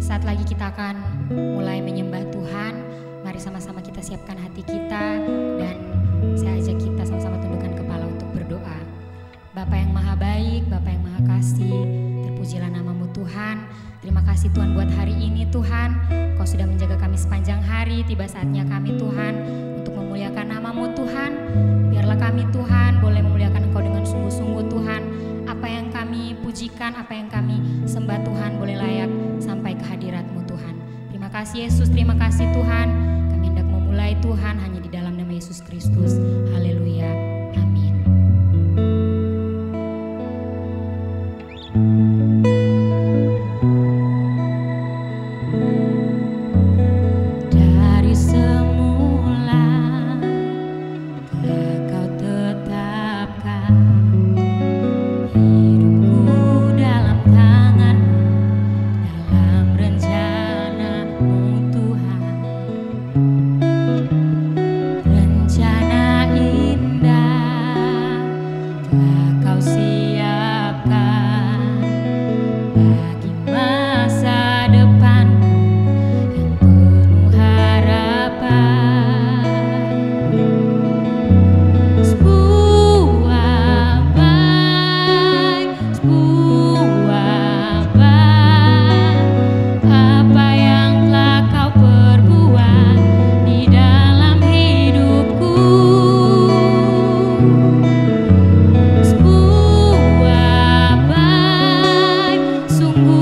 Saat lagi kita akan mulai menyembah Tuhan, mari sama-sama kita siapkan hati kita dan saya ajak kita sama-sama tundukkan kepala untuk berdoa. Bapa yang maha baik, Bapa yang maha kasih, terpujilah namamu Tuhan. Terima kasih Tuhan buat hari ini Tuhan, Kau sudah menjaga kami sepanjang hari. Tiba saatnya kami Tuhan untuk memuliakan namamu Tuhan. Biarlah kami Tuhan boleh memuliakan Engkau dengan sungguh-sungguh Tuhan. Apa yang kami pujikan, apa yang kami sembah Tuhan boleh layak sampai ke hadirat-Mu Tuhan. Terima kasih Yesus, terima kasih Tuhan. Kami hendak memulai Tuhan hanya di dalam nama Yesus Kristus. Haleluya, amin. Sungguh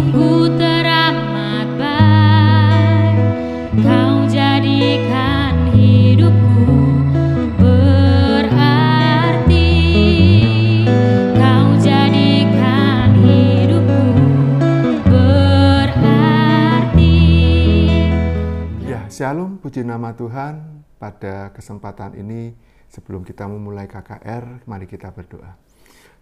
sungguh teramat baik, Kau jadikan hidupku berarti, Kau jadikan hidupku berarti. Ya, Shalom, puji nama Tuhan. Pada kesempatan ini, sebelum kita memulai KKR, mari kita berdoa.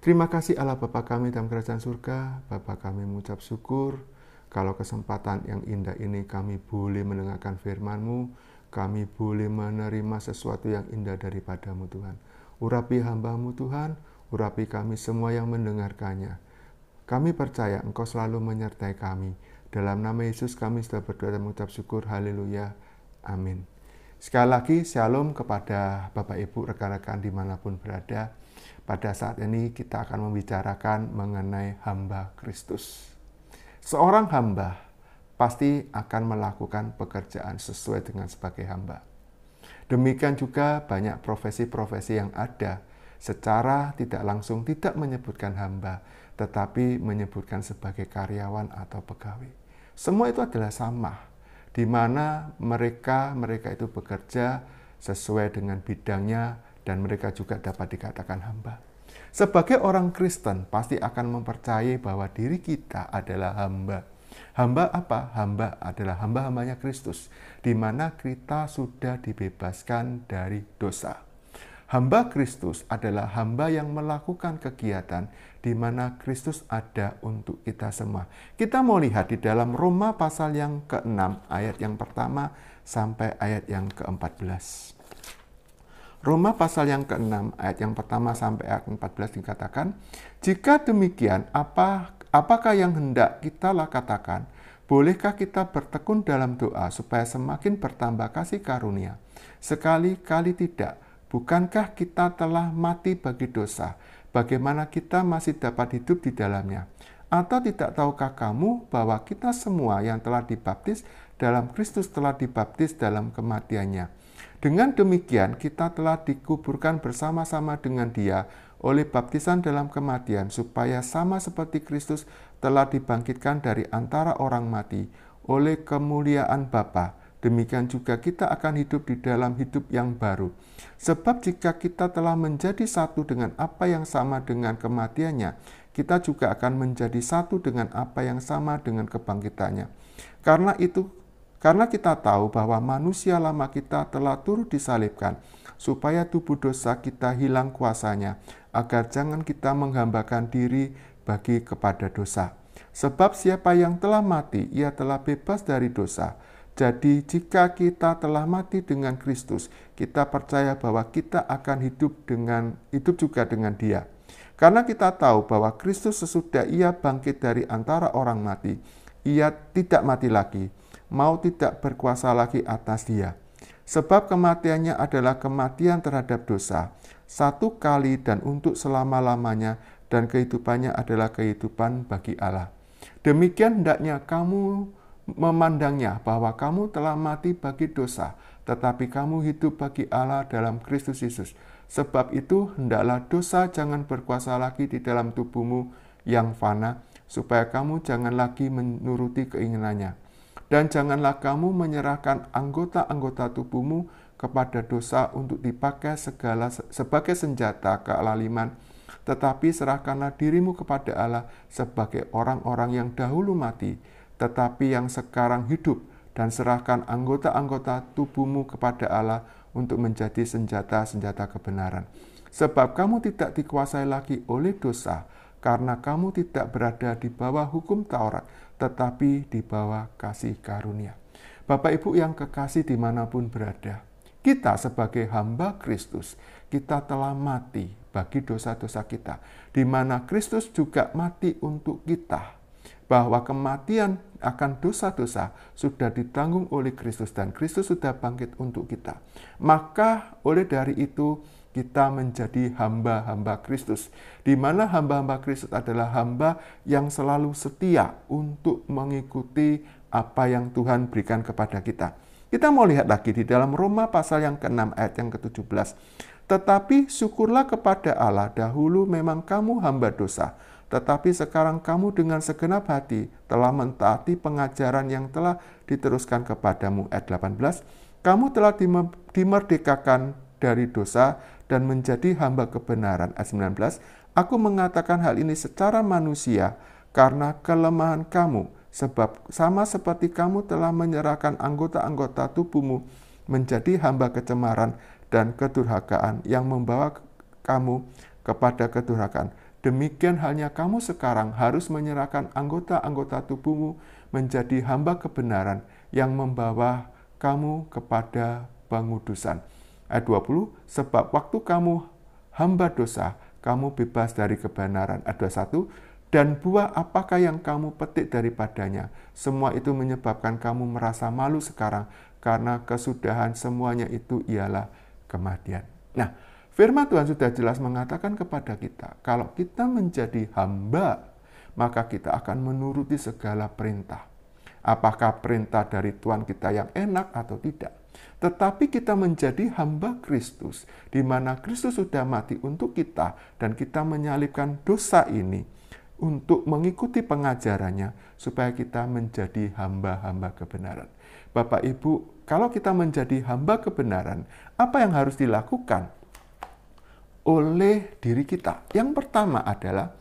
Terima kasih Allah Bapa kami dalam kerajaan surga. Bapa kami mengucap syukur kalau kesempatan yang indah ini kami boleh mendengarkan firman-Mu, kami boleh menerima sesuatu yang indah daripadamu Tuhan. Urapi hamba-Mu Tuhan, urapi kami semua yang mendengarkannya. Kami percaya Engkau selalu menyertai kami. Dalam nama Yesus kami sudah berdoa dan mengucap syukur. Haleluya. Amin. Sekali lagi, shalom kepada Bapak Ibu, rekan-rekan dimanapun berada. Pada saat ini kita akan membicarakan mengenai hamba Kristus. Seorang hamba pasti akan melakukan pekerjaan sesuai dengan sebagai hamba. Demikian juga banyak profesi-profesi yang ada secara tidak langsung tidak menyebutkan hamba, tetapi menyebutkan sebagai karyawan atau pegawai. Semua itu adalah sama, di mana mereka itu bekerja sesuai dengan bidangnya dan mereka juga dapat dikatakan hamba. Sebagai orang Kristen pasti akan mempercayai bahwa diri kita adalah hamba. Hamba apa? Hamba adalah hamba-hambanya Kristus, di mana kita sudah dibebaskan dari dosa. Hamba Kristus adalah hamba yang melakukan kegiatan di mana Kristus ada untuk kita semua. Kita mau lihat di dalam Roma pasal yang ke-6 ayat yang pertama sampai ayat yang ke-14. Roma pasal yang ke-6 ayat yang pertama sampai ayat 14 dikatakan, jika demikian apakah yang hendak kita katakan? Bolehkah kita bertekun dalam doa supaya semakin bertambah kasih karunia? Sekali-kali tidak. Bukankah kita telah mati bagi dosa? Bagaimana kita masih dapat hidup di dalamnya? Atau tidak tahukah kamu bahwa kita semua yang telah dibaptis dalam Kristus telah dibaptis dalam kematiannya? Dengan demikian kita telah dikuburkan bersama-sama dengan Dia oleh baptisan dalam kematian, supaya sama seperti Kristus telah dibangkitkan dari antara orang mati oleh kemuliaan Bapa. Demikian juga kita akan hidup di dalam hidup yang baru. Sebab jika kita telah menjadi satu dengan apa yang sama dengan kematiannya, kita juga akan menjadi satu dengan apa yang sama dengan kebangkitannya. Karena kita tahu bahwa manusia lama kita telah turut disalibkan, supaya tubuh dosa kita hilang kuasanya, agar jangan kita menghambakan diri bagi kepada dosa. Sebab siapa yang telah mati, ia telah bebas dari dosa. Jadi jika kita telah mati dengan Kristus, kita percaya bahwa kita akan hidup juga dengan Dia. Karena kita tahu bahwa Kristus sesudah Ia bangkit dari antara orang mati, Ia tidak mati lagi, mau tidak berkuasa lagi atas dia. Sebab kematiannya adalah kematian terhadap dosa, satu kali dan untuk selama-lamanya, dan kehidupannya adalah kehidupan bagi Allah. Demikian hendaknya kamu memandangnya, bahwa kamu telah mati bagi dosa, tetapi kamu hidup bagi Allah dalam Kristus Yesus. Sebab itu hendaklah dosa jangan berkuasa lagi di dalam tubuhmu yang fana, supaya kamu jangan lagi menuruti keinginannya. Dan janganlah kamu menyerahkan anggota-anggota tubuhmu kepada dosa untuk dipakai sebagai senjata kealiman, tetapi serahkanlah dirimu kepada Allah sebagai orang-orang yang dahulu mati, tetapi yang sekarang hidup, dan serahkan anggota-anggota tubuhmu kepada Allah untuk menjadi senjata-senjata kebenaran. Sebab kamu tidak dikuasai lagi oleh dosa, karena kamu tidak berada di bawah hukum Taurat, tetapi di bawah kasih karunia. Bapak Ibu yang kekasih dimanapun berada, kita sebagai hamba Kristus, kita telah mati bagi dosa-dosa kita, di mana Kristus juga mati untuk kita. Bahwa kematian akan dosa-dosa sudah ditanggung oleh Kristus dan Kristus sudah bangkit untuk kita. Maka oleh dari itu kita menjadi hamba-hamba Kristus, di mana hamba-hamba Kristus adalah hamba yang selalu setia untuk mengikuti apa yang Tuhan berikan kepada kita. Kita mau lihat lagi di dalam Roma pasal yang ke-6 ayat yang ke-17. Tetapi syukurlah kepada Allah, dahulu memang kamu hamba dosa, Tetapi sekarang kamu dengan segenap hati telah mentaati pengajaran yang telah diteruskan kepadamu. Ayat 18, kamu telah dimerdekakan dari dosa dan menjadi hamba kebenaran. Ayat 19, aku mengatakan hal ini secara manusia karena kelemahan kamu, sebab sama seperti kamu telah menyerahkan anggota-anggota tubuhmu menjadi hamba kecemaran dan kedurhakaan yang membawa kamu kepada kedurhakaan. Demikian halnya kamu sekarang harus menyerahkan anggota-anggota tubuhmu menjadi hamba kebenaran yang membawa kamu kepada pengudusan. Ayat 20, sebab waktu kamu hamba dosa, kamu bebas dari kebenaran. Ayat 21, dan buah apakah yang kamu petik daripadanya? Semua itu menyebabkan kamu merasa malu sekarang, karena kesudahan semuanya itu ialah kematian. Nah, firman Tuhan sudah jelas mengatakan kepada kita, kalau kita menjadi hamba, maka kita akan menuruti segala perintah. Apakah perintah dari Tuhan kita yang enak atau tidak? Tetapi kita menjadi hamba Kristus, di mana Kristus sudah mati untuk kita, dan kita menyalibkan dosa ini untuk mengikuti pengajarannya, supaya kita menjadi hamba-hamba kebenaran. Bapak Ibu, kalau kita menjadi hamba kebenaran, apa yang harus dilakukan oleh diri kita? Yang pertama adalah,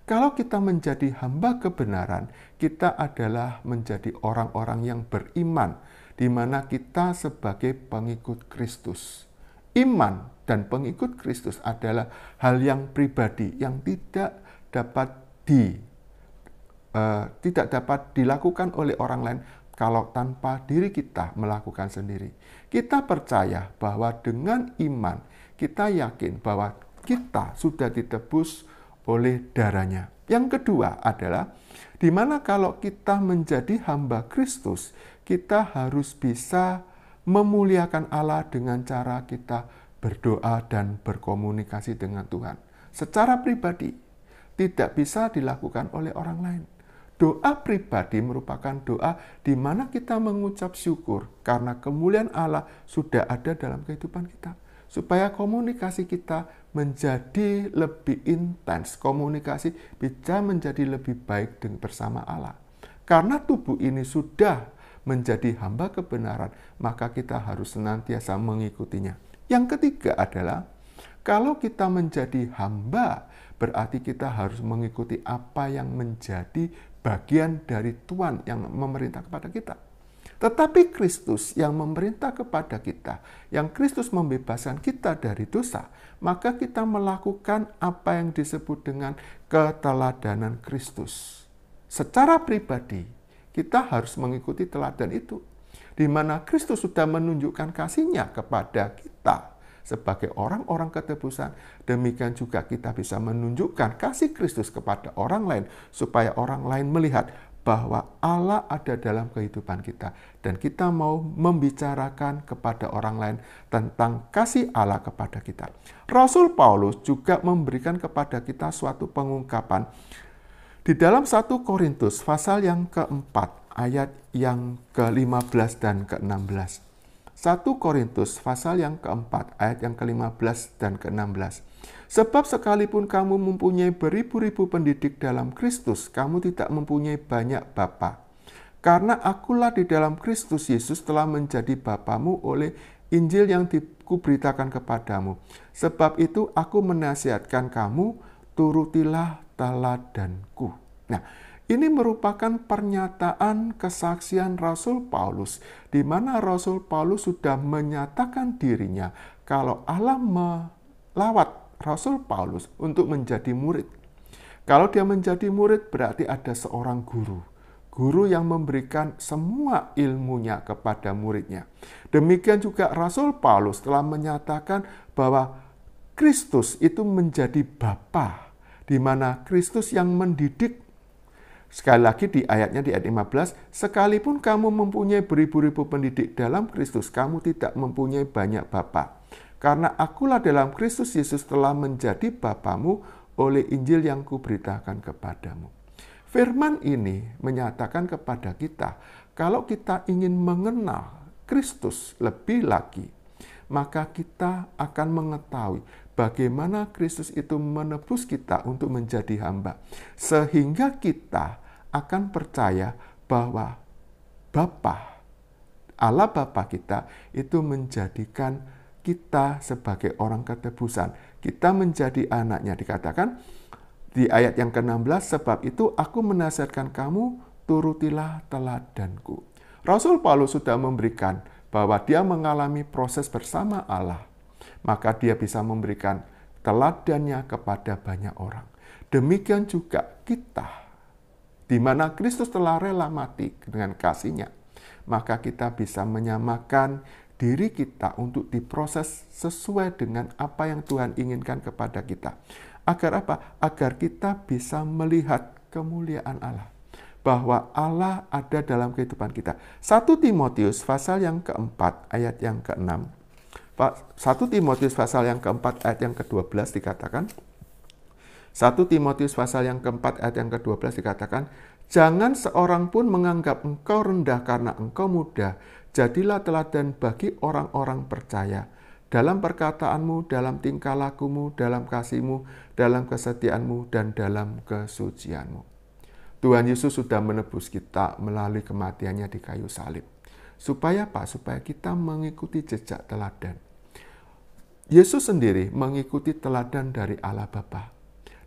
kalau kita menjadi hamba kebenaran, kita adalah menjadi orang-orang yang beriman, di mana kita sebagai pengikut Kristus. Iman dan pengikut Kristus adalah hal yang pribadi, yang tidak dapat dilakukan oleh orang lain kalau tanpa diri kita melakukan sendiri. Kita percaya bahwa dengan iman, kita yakin bahwa kita sudah ditebus oleh darahnya. Yang kedua adalah, di mana kalau kita menjadi hamba Kristus, kita harus bisa memuliakan Allah dengan cara kita berdoa dan berkomunikasi dengan Tuhan. Secara pribadi, tidak bisa dilakukan oleh orang lain. Doa pribadi merupakan doa di mana kita mengucap syukur karena kemuliaan Allah sudah ada dalam kehidupan kita. Supaya komunikasi kita menjadi lebih intens, komunikasi bisa menjadi lebih baik bersama Allah. Karena tubuh ini sudah menjadi hamba kebenaran, maka kita harus senantiasa mengikutinya. Yang ketiga adalah, kalau kita menjadi hamba, berarti kita harus mengikuti apa yang menjadi bagian dari Tuhan yang memerintah kepada kita. Tetapi Kristus yang memerintah kepada kita, yang Kristus membebaskan kita dari dosa, maka kita melakukan apa yang disebut dengan keteladanan Kristus. Secara pribadi, kita harus mengikuti teladan itu, di mana Kristus sudah menunjukkan kasih-Nya kepada kita sebagai orang-orang ketebusan. Demikian juga kita bisa menunjukkan kasih Kristus kepada orang lain, supaya orang lain melihat bahwa Allah ada dalam kehidupan kita, dan kita mau membicarakan kepada orang lain tentang kasih Allah kepada kita. Rasul Paulus juga memberikan kepada kita suatu pengungkapan di dalam 1 Korintus pasal yang keempat, ayat yang ke-15 dan ke-16. 1 Korintus pasal yang keempat, ayat yang ke-15 dan ke-16. Sebab sekalipun kamu mempunyai beribu-ribu pendidik dalam Kristus, kamu tidak mempunyai banyak bapa. Karena akulah di dalam Kristus Yesus telah menjadi bapamu oleh Injil yang kuberitakan kepadamu. Sebab itu aku menasihatkan kamu, turutilah teladanku. Nah, ini merupakan pernyataan kesaksian Rasul Paulus, di mana Rasul Paulus sudah menyatakan dirinya kalau Allah melawat Rasul Paulus untuk menjadi murid. Kalau dia menjadi murid, berarti ada seorang guru. Guru yang memberikan semua ilmunya kepada muridnya. Demikian juga Rasul Paulus telah menyatakan bahwa Kristus itu menjadi Bapa, di mana Kristus yang mendidik. Sekali lagi di ayatnya, di ayat 15, sekalipun kamu mempunyai beribu-ribu pendidik dalam Kristus, kamu tidak mempunyai banyak bapa. Karena akulah dalam Kristus Yesus telah menjadi bapamu oleh Injil yang kuberitakan kepadamu. Firman ini menyatakan kepada kita, kalau kita ingin mengenal Kristus lebih lagi, maka kita akan mengetahui bagaimana Kristus itu menebus kita untuk menjadi hamba. Sehingga kita akan percaya bahwa Allah Bapa kita itu menjadikan kita sebagai orang ketebusan. Kita menjadi anaknya. Dikatakan di ayat yang ke-16, sebab itu aku menasihatkan kamu, turutilah teladanku. Rasul Paulus sudah memberikan bahwa dia mengalami proses bersama Allah, maka dia bisa memberikan teladannya kepada banyak orang. Demikian juga kita, di mana Kristus telah rela mati dengan kasih-Nya, maka kita bisa menyamakan diri kita untuk diproses sesuai dengan apa yang Tuhan inginkan kepada kita. Agar apa? Agar kita bisa melihat kemuliaan Allah. Bahwa Allah ada dalam kehidupan kita. 1 Timotius pasal yang keempat ayat yang ke-6. 1 Timotius pasal yang keempat ayat yang ke-12 dikatakan. 1 Timotius pasal yang keempat ayat yang ke-12 dikatakan, jangan seorang pun menganggap engkau rendah karena engkau muda. Jadilah teladan bagi orang-orang percaya. Dalam perkataanmu, dalam tingkah lakumu, dalam kasihmu, dalam kesetiaanmu, dan dalam kesucianmu. Tuhan Yesus sudah menebus kita melalui kematiannya di kayu salib. Supaya apa? Supaya kita mengikuti jejak teladan. Yesus sendiri mengikuti teladan dari Allah Bapa.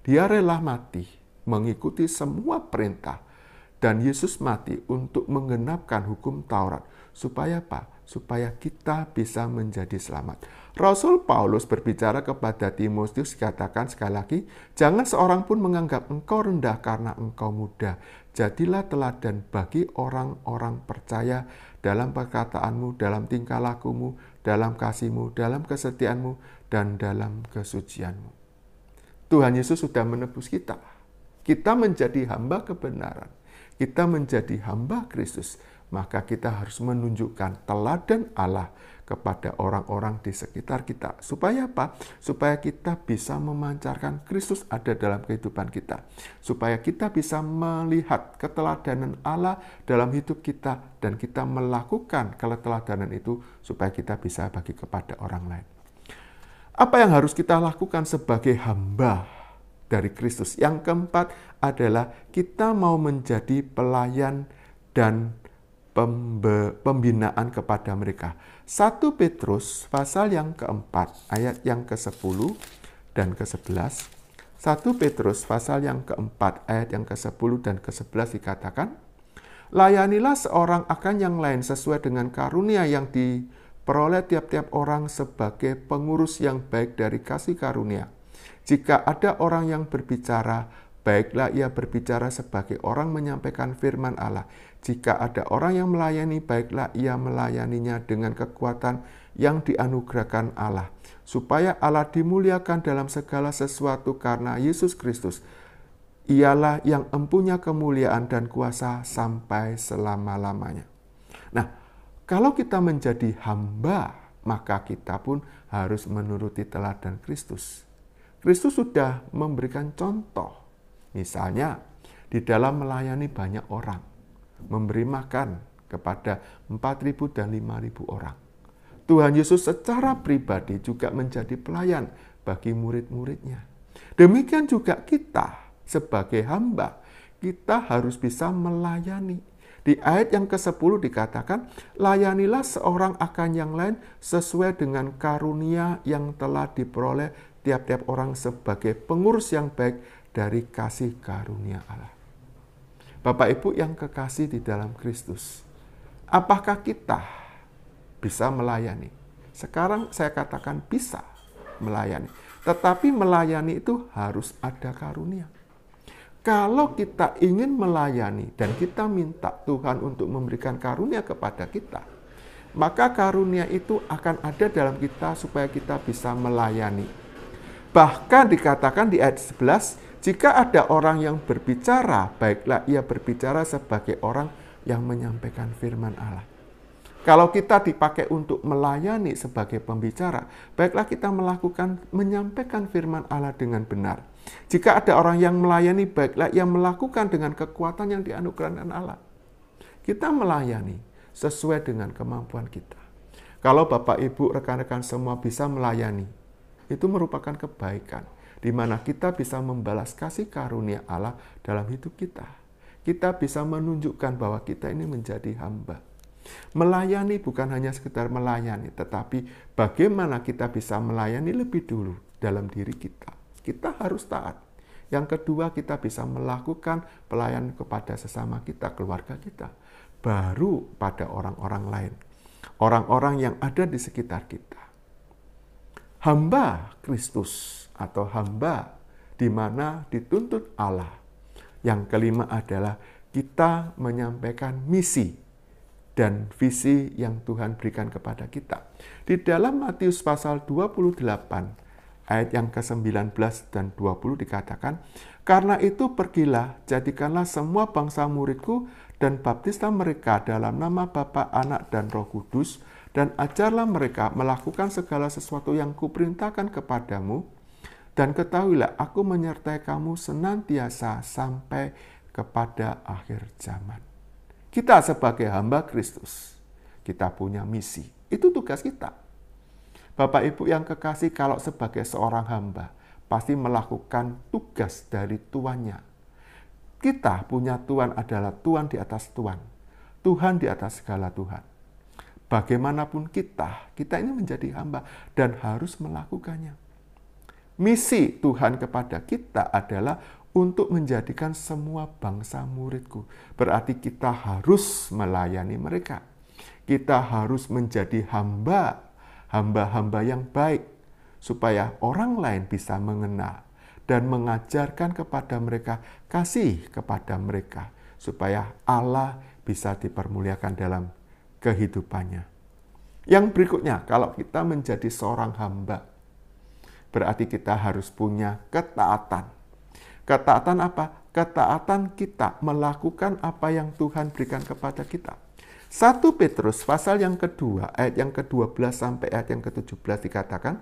Dia rela mati, mengikuti semua perintah. Dan Yesus mati untuk menggenapkan hukum Taurat. Supaya apa? Supaya kita bisa menjadi selamat. Rasul Paulus berbicara kepada Timotius, katakan sekali lagi, jangan seorang pun menganggap engkau rendah karena engkau muda. Jadilah teladan bagi orang-orang percaya dalam perkataanmu, dalam tingkah lakumu, dalam kasihmu, dalam kesetiaanmu, dan dalam kesucianmu. Tuhan Yesus sudah menebus kita. Kita menjadi hamba kebenaran. Kita menjadi hamba Kristus. Maka kita harus menunjukkan teladan Allah kepada orang-orang di sekitar kita. Supaya apa? Supaya kita bisa memancarkan Kristus ada dalam kehidupan kita. Supaya kita bisa melihat keteladanan Allah dalam hidup kita. Dan kita melakukan keteladanan itu supaya kita bisa bagi kepada orang lain. Apa yang harus kita lakukan sebagai hamba dari Kristus? Yang keempat adalah kita mau menjadi pelayan dan pembinaan kepada mereka. 1 Petrus pasal yang keempat ayat yang ke-10 dan ke-11. 1 Petrus pasal yang keempat ayat yang ke-10 dan ke-11 dikatakan, layanilah seorang akan yang lain sesuai dengan karunia yang diperoleh tiap-tiap orang sebagai pengurus yang baik dari kasih karunia. Jika ada orang yang berbicara, baiklah ia berbicara sebagai orang menyampaikan firman Allah. Jika ada orang yang melayani, baiklah ia melayaninya dengan kekuatan yang dianugerahkan Allah. Supaya Allah dimuliakan dalam segala sesuatu karena Yesus Kristus. Ialah yang empunya kemuliaan dan kuasa sampai selama-lamanya. Nah, kalau kita menjadi hamba, maka kita pun harus menuruti teladan Kristus. Kristus sudah memberikan contoh. Misalnya, di dalam melayani banyak orang, memberi makan kepada 4.000 dan 5.000 orang. Tuhan Yesus secara pribadi juga menjadi pelayan bagi murid-muridnya. Demikian juga kita sebagai hamba, kita harus bisa melayani. Di ayat yang ke-10 dikatakan, layanilah seorang akan yang lain sesuai dengan karunia yang telah diperoleh tiap-tiap orang sebagai pengurus yang baik dari kasih karunia Allah. Bapak Ibu yang kekasih di dalam Kristus, apakah kita bisa melayani? Sekarang saya katakan bisa melayani. Tetapi melayani itu harus ada karunia. Kalau kita ingin melayani dan kita minta Tuhan untuk memberikan karunia kepada kita, maka karunia itu akan ada dalam kita supaya kita bisa melayani. Bahkan dikatakan di ayat 11, jika ada orang yang berbicara, baiklah ia berbicara sebagai orang yang menyampaikan firman Allah. Kalau kita dipakai untuk melayani sebagai pembicara, baiklah kita menyampaikan firman Allah dengan benar. Jika ada orang yang melayani, baiklah ia melakukan dengan kekuatan yang dianugerahkan Allah. Kita melayani sesuai dengan kemampuan kita. Kalau Bapak, Ibu, rekan-rekan semua bisa melayani, itu merupakan kebaikan, di mana kita bisa membalas kasih karunia Allah dalam hidup kita. Kita bisa menunjukkan bahwa kita ini menjadi hamba. Melayani bukan hanya sekedar melayani, tetapi bagaimana kita bisa melayani lebih dulu dalam diri kita. Kita harus taat. Yang kedua, kita bisa melakukan pelayanan kepada sesama kita, keluarga kita. Baru pada orang-orang lain. Orang-orang yang ada di sekitar kita. Hamba Kristus atau hamba di mana dituntut Allah. Yang kelima adalah kita menyampaikan misi dan visi yang Tuhan berikan kepada kita. Di dalam Matius pasal 28 ayat yang ke-19 dan 20 dikatakan, "Karena itu pergilah, jadikanlah semua bangsa muridku dan baptislah mereka dalam nama Bapa, Anak, dan Roh Kudus, dan ajarlah mereka melakukan segala sesuatu yang kuperintahkan kepadamu, dan ketahuilah aku menyertai kamu senantiasa sampai kepada akhir zaman." Kita sebagai hamba Kristus, kita punya misi. Itu tugas kita. Bapak Ibu yang kekasih, kalau sebagai seorang hamba, pasti melakukan tugas dari tuannya. Kita punya Tuhan adalah Tuhan di atas Tuhan. Tuhan di atas segala Tuhan. Bagaimanapun kita ini menjadi hamba dan harus melakukannya. Misi Tuhan kepada kita adalah untuk menjadikan semua bangsa muridku. Berarti kita harus melayani mereka. Kita harus menjadi hamba-hamba yang baik, supaya orang lain bisa mengenal dan mengajarkan kepada mereka, kasih kepada mereka, supaya Allah bisa dipermuliakan dalam kehidupannya. Yang berikutnya, kalau kita menjadi seorang hamba, berarti kita harus punya ketaatan. Ketaatan apa? Ketaatan kita melakukan apa yang Tuhan berikan kepada kita. 1 Petrus pasal yang kedua, ayat yang ke-12 sampai ayat yang ke-17 dikatakan,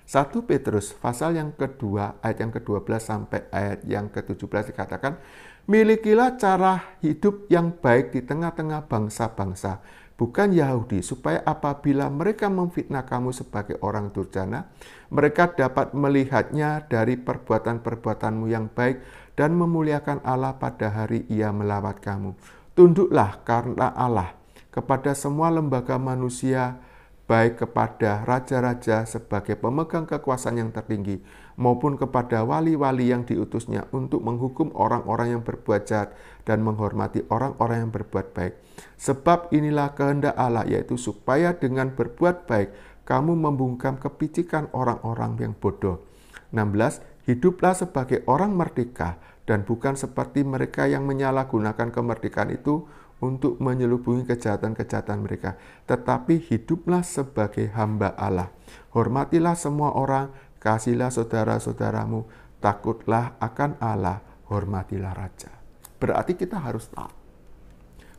1 Petrus pasal yang kedua, ayat yang ke-12 sampai ayat yang ke-17 dikatakan, "Milikilah cara hidup yang baik di tengah-tengah bangsa-bangsa, bukan Yahudi, supaya apabila mereka memfitnah kamu sebagai orang durjana, mereka dapat melihatnya dari perbuatan-perbuatanmu yang baik dan memuliakan Allah pada hari Ia melawat kamu. Tunduklah karena Allah kepada semua lembaga manusia, baik kepada raja-raja sebagai pemegang kekuasaan yang tertinggi, maupun kepada wali-wali yang diutusnya untuk menghukum orang-orang yang berbuat jahat dan menghormati orang-orang yang berbuat baik. Sebab inilah kehendak Allah, yaitu supaya dengan berbuat baik kamu membungkam kepicikan orang-orang yang bodoh." 16. "Hiduplah sebagai orang merdeka dan bukan seperti mereka yang menyalahgunakan kemerdekaan itu untuk menyelubungi kejahatan-kejahatan mereka, tetapi hiduplah sebagai hamba Allah. Hormatilah semua orang, kasihilah saudara-saudaramu, takutlah akan Allah, hormatilah raja." Berarti kita harus taat.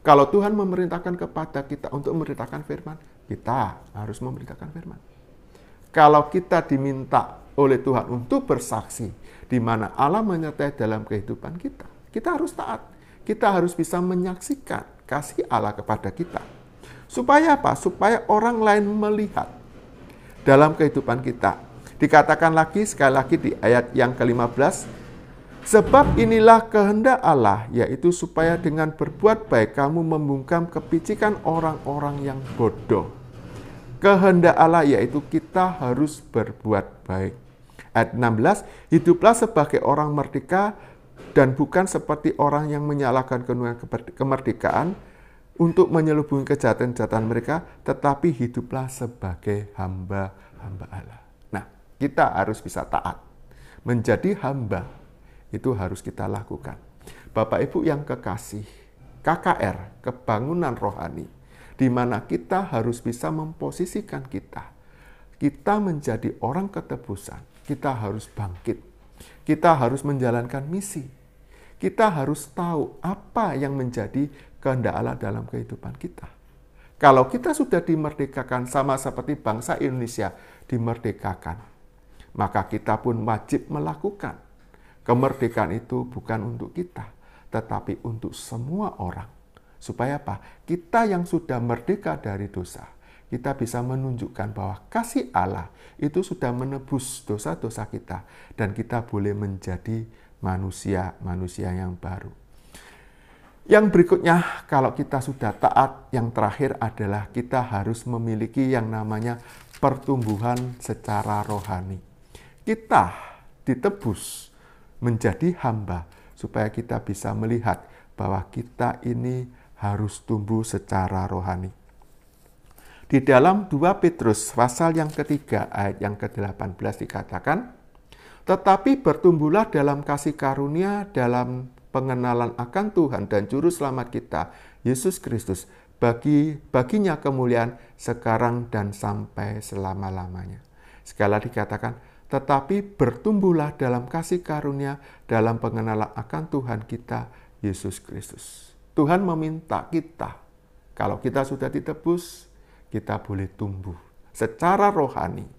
Kalau Tuhan memerintahkan kepada kita untuk memberitakan firman, kita harus memberitakan firman. Kalau kita diminta oleh Tuhan untuk bersaksi, di mana Allah menyertai dalam kehidupan kita, kita harus taat. Kita harus bisa menyaksikan kasih Allah kepada kita. Supaya apa? Supaya orang lain melihat dalam kehidupan kita. Dikatakan lagi, sekali lagi di ayat yang ke-15, "Sebab inilah kehendak Allah, yaitu supaya dengan berbuat baik kamu membungkam kepicikan orang-orang yang bodoh." Kehendak Allah yaitu kita harus berbuat baik. Ayat 16, "Hiduplah sebagai orang merdeka dan bukan seperti orang yang menyalahkan kemerdekaan untuk menyelubungi kejahatan-kejahatan mereka, tetapi hiduplah sebagai hamba-hamba Allah." Nah, kita harus bisa taat. Menjadi hamba itu harus kita lakukan. Bapak Ibu yang kekasih, KKR, kebangunan rohani, di mana kita harus bisa memposisikan kita. Kita menjadi orang ketebusan, kita harus bangkit. Kita harus menjalankan misi. Kita harus tahu apa yang menjadi kehendak Allah dalam kehidupan kita. Kalau kita sudah dimerdekakan sama seperti bangsa Indonesia dimerdekakan, maka kita pun wajib melakukan. Kemerdekaan itu bukan untuk kita, tetapi untuk semua orang. Supaya apa? Kita yang sudah merdeka dari dosa, kita bisa menunjukkan bahwa kasih Allah itu sudah menebus dosa-dosa kita dan kita boleh menjadi manusia yang baru. Yang berikutnya, kalau kita sudah taat, yang terakhir adalah kita harus memiliki yang namanya pertumbuhan secara rohani. Kita ditebus menjadi hamba supaya kita bisa melihat bahwa kita ini harus tumbuh secara rohani. Di dalam 2 Petrus pasal yang ketiga ayat yang ke-18 dikatakan, tetapi bertumbuhlah dalam kasih karunia, dalam pengenalan akan Tuhan dan Juru Selamat kita, Yesus Kristus, baginya kemuliaan sekarang dan sampai selama-lamanya. Sekali lagi dikatakan, tetapi bertumbuhlah dalam kasih karunia, dalam pengenalan akan Tuhan kita, Yesus Kristus. Tuhan meminta kita, kalau kita sudah ditebus, kita boleh tumbuh secara rohani,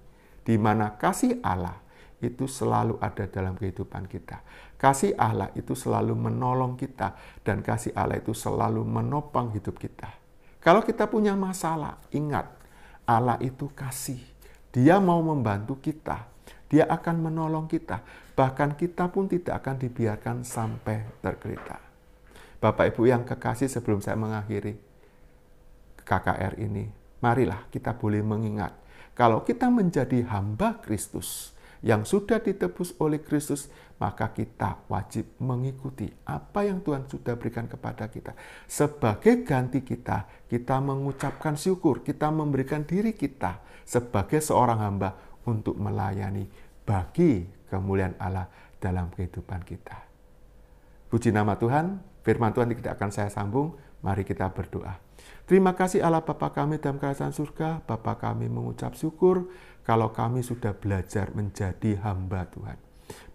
di mana kasih Allah itu selalu ada dalam kehidupan kita. Kasih Allah itu selalu menolong kita, dan kasih Allah itu selalu menopang hidup kita. Kalau kita punya masalah, ingat, Allah itu kasih. Dia mau membantu kita. Dia akan menolong kita. Bahkan kita pun tidak akan dibiarkan sampai tergeletak. Bapak Ibu yang kekasih, sebelum saya mengakhiri KKR ini, marilah kita boleh mengingat, kalau kita menjadi hamba Kristus, yang sudah ditebus oleh Kristus, maka kita wajib mengikuti apa yang Tuhan sudah berikan kepada kita. Sebagai ganti kita mengucapkan syukur, kita memberikan diri kita sebagai seorang hamba untuk melayani bagi kemuliaan Allah dalam kehidupan kita. Puji nama Tuhan, firman Tuhan tidak akan saya sambung, mari kita berdoa. Terima kasih Allah Bapa kami dalam kerajaan surga. Bapa kami mengucap syukur kalau kami sudah belajar menjadi hamba Tuhan.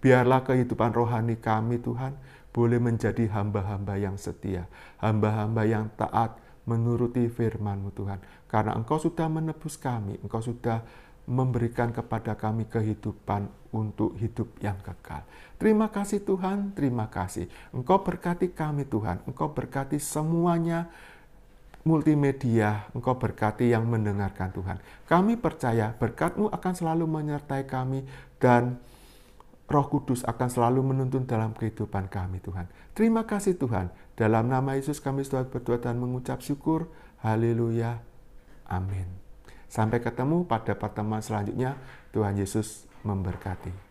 Biarlah kehidupan rohani kami Tuhan boleh menjadi hamba-hamba yang setia. Hamba-hamba yang taat menuruti firman-Mu Tuhan. Karena Engkau sudah menebus kami. Engkau sudah memberikan kepada kami kehidupan untuk hidup yang kekal. Terima kasih Tuhan, terima kasih. Engkau berkati kami Tuhan. Engkau berkati semuanya multimedia, Engkau berkati yang mendengarkan Tuhan. Kami percaya berkat-Mu akan selalu menyertai kami dan Roh Kudus akan selalu menuntun dalam kehidupan kami Tuhan. Terima kasih Tuhan. Dalam nama Yesus kami sudah berdoa dan mengucap syukur. Haleluya. Amin. Sampai ketemu pada pertemuan selanjutnya. Tuhan Yesus memberkati.